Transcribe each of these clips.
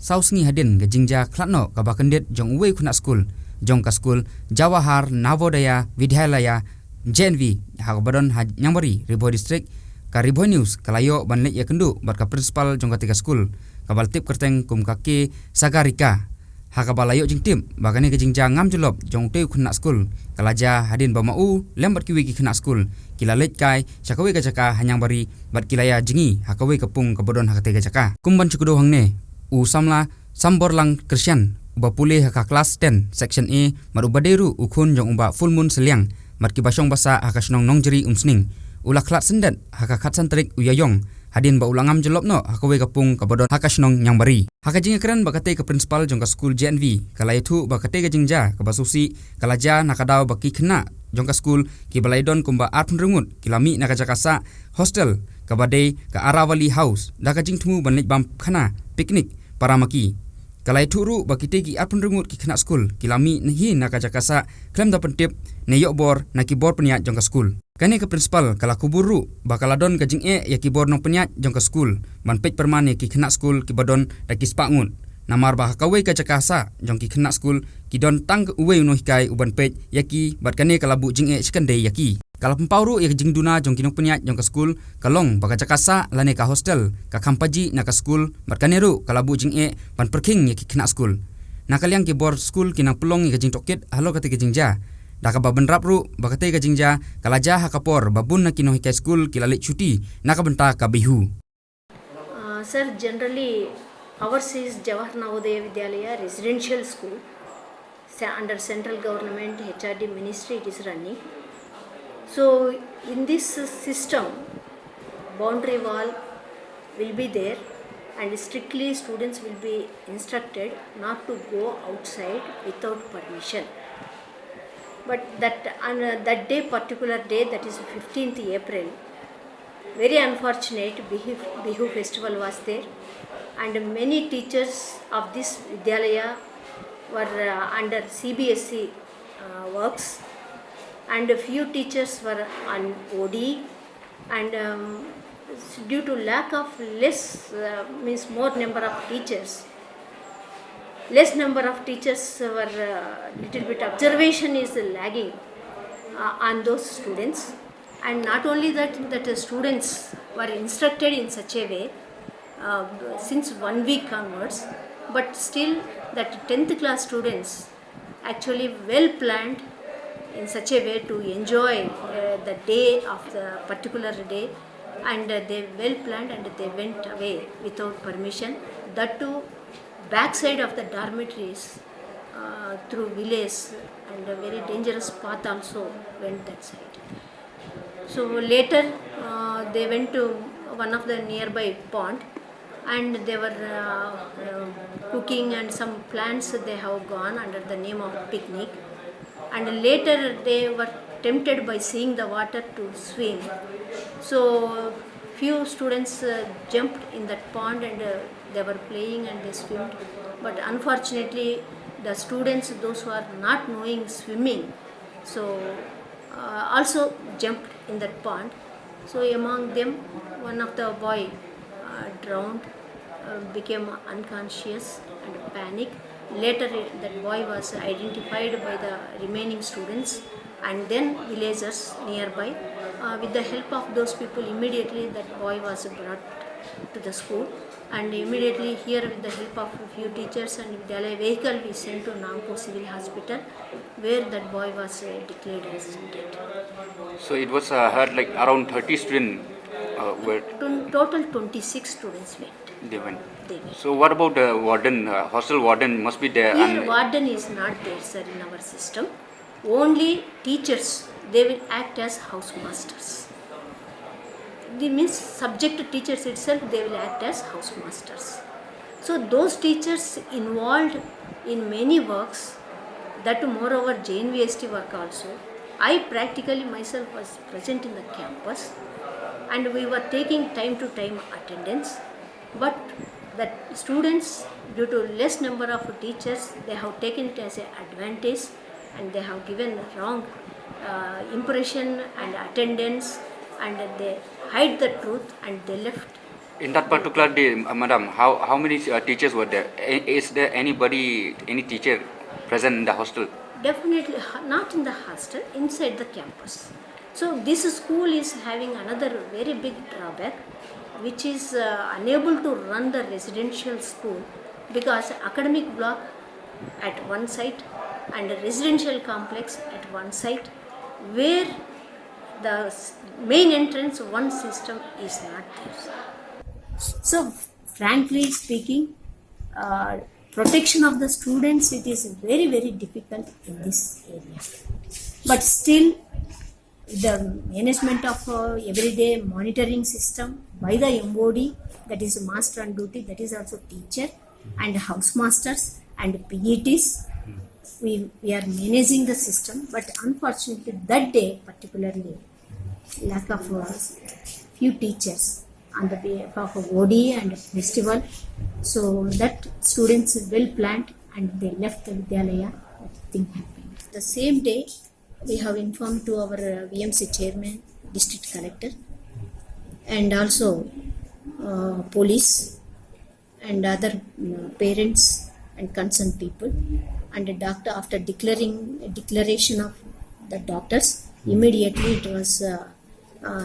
sausngi hadin ke jingja khlatno ka bakendit jong uwe khuna skul jong ka skul Jawahar Navodaya Vidyalaya JNV Niangbari Niangbari Bhoi district ka Bhoi news kalayo banle ya kendu bat ka principal jong ka tiga skul ka baltip kerteng kum ka ke sagarika hakabalayo jingtim bagane ke jingja ngam jyllop jong teu khuna skul kalaja hadin ba mau lembat kiwi ki khuna skul kilalet kai chakawe ka jaka Niangbari bat kilaya jingi hakawe kapung ka bodon hakatega jaka kumban chukudo hangne u samla samborlang Christian uba pulih haka kelas 10 section A marubaderu ukun jong umba full moon seliang mat ki basong basa haka snong nongjeri umsning ula klat sendat haka khatsan terik uyayong hadin ba ulangam jyllop no hakawe kapung ka bodon haka snong Niangbari haka jinga keren bakate ka principal jong ka skul JNV kalai thu bakate ka jingja ka basusi kalaja nakadaw baki khynnah jong ka skul ki balaidon kumba arpun rengut kilami nakajakasa hostel kabade ka Arawali house daka jingtmu banlej bam khana piknik paramaki kalai thuru bakite ki arpun rengut ki khynnah skul kilami nahi nakajakasa klem da pentip neyok bor na keyboard peniat jong ka skul kane ka principal kala kuburu bakaladon ka jinge ya keyboard nong peniat jong ka skul ban pej permane ki khynnah skul ki badon da ki spangut namar bah kawe ka jakasa jong ki khynnah skul ki don tang uwe no hikai uban pej yaki bat kane kala bu jinge skande yaki kala pempauru ya jingduna jong kinong peniat jong ka skul kalong baka jakasa lane ka hostel ka kampaji na ka skul bat kaneru kala bu jinge ban perking ya ki khynnah skul nakaliang ki bor skul kinang pelong ya jing tokit halo ka ti jingja daka babenrap ru bakate ka jingja kalaja hakapor babun na kino hikai skul kilalik cuti nakabenta ka bihu. Sir, generally ours is Jawahar Navodaya Vidyalaya residential school under central government HRD ministry it is running. So in this system boundary wall will be there and strictly students will be instructed not to go outside without permission. But that day, particular day, that is 15th April, very unfortunate Bihu festival was there, and many teachers of this Vidyalaya were under CBSE works, and a few teachers were on OD, and due to lack of means more number of teachers. Less number of teachers were little bit observation is lagging on those students, and not only that the students were instructed in such a way since 1 week onwards, but still that 10th class students actually well planned in such a way to enjoy the day of the particular day, and they well planned and they went away without permission, that too backside of the dormitories through villages, and a very dangerous path also went that side. So later they went to one of the nearby pond, and they were cooking, and some plants they have gone under the name of picnic, and later they were tempted by seeing the water to swim. So few students jumped in that pond, and they were playing and they swimmed, but unfortunately the students, those who are not knowing swimming, so also jumped in that pond. So among them one of the boy drowned, became unconscious and panic. Later that boy was identified by the remaining students and then villagers nearby. With the help of those people, immediately that boy was brought to the school, and immediately here with the help of a few teachers and Vidyalaya vehicle we sent to Nagam civil hospital, where that boy was declared as dead. So it was heard like around 30 students were... Total 26 students went. They went. So what about the warden, hostel warden must be there? Here warden is not there, sir, in our system. Only teachers, they will act as housemasters. The means subject teachers itself, they will act as housemasters. So those teachers involved in many works, that moreover JNVST work also. I practically myself was present in the campus, and we were taking time to time attendance, but the students, due to less number of teachers, they have taken it as an advantage, and they have given wrong impression and attendance, and they hide the truth, and they left In that particular day, madam, how many teachers were there? Is there any teacher present in the hostel? Definitely not in the hostel, inside the campus. So this school is having another very big drawback, which is unable to run the residential school because academic block at one site and a residential complex at one site, where the main entrance one system is not there. So, frankly speaking, protection of the students, it is very difficult in this area. But still, the management of everyday monitoring system by the MOD, that is master on duty, that is also teacher and house-masters and PETs. We are managing the system, but unfortunately that day particularly lack of few teachers on the behalf of OD and festival, so that students well planned and they left the Vidyalaya. That thing happened. The same day, we have informed to our VMC chairman, district collector, and also police and other parents and concerned people. And the doctor, after declaration of the doctors, immediately it was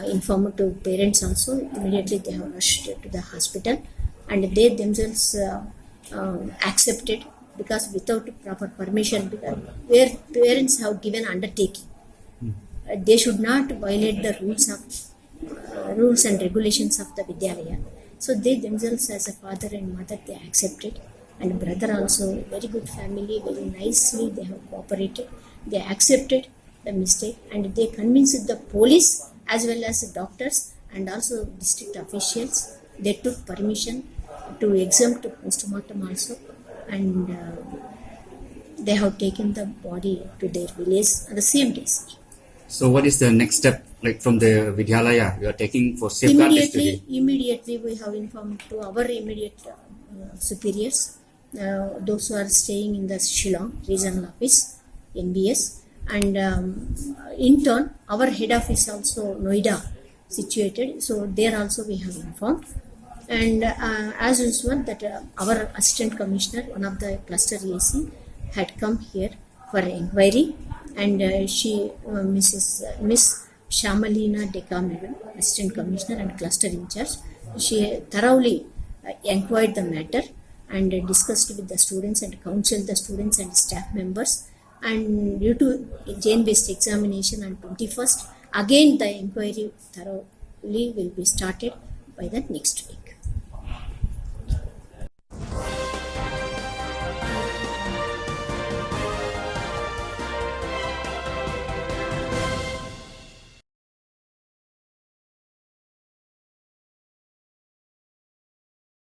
informed to parents also. Immediately they have rushed to the hospital, and they themselves accepted, because without proper permission, because where parents have given undertaking, they should not violate the rules and regulations of the Vidyalaya. So they themselves, as a father and mother, they accepted, and brother also, very good family, very nicely they have cooperated. They accepted the mistake, and they convinced the police as well as the doctors and also district officials. They took permission to exempt postmortem also, and they have taken the body to their village on the same day. So what is the next step, like from the Vidyalaya you are taking for safeguard custody? Immediately we have informed to our immediate superiors, those who are staying in the Shillong regional office, NBS, and in turn our head office also Noida situated, so there also we have informed. And as usual, that our assistant commissioner, one of the cluster AC, had come here for inquiry, and she Miss Shamalina Deka Madam, assistant commissioner and cluster in charge, she thoroughly inquired the matter and discussed with the students and counseled the students and staff members. And due to JNV based examination on 21st, again the inquiry thoroughly will be started by the next week.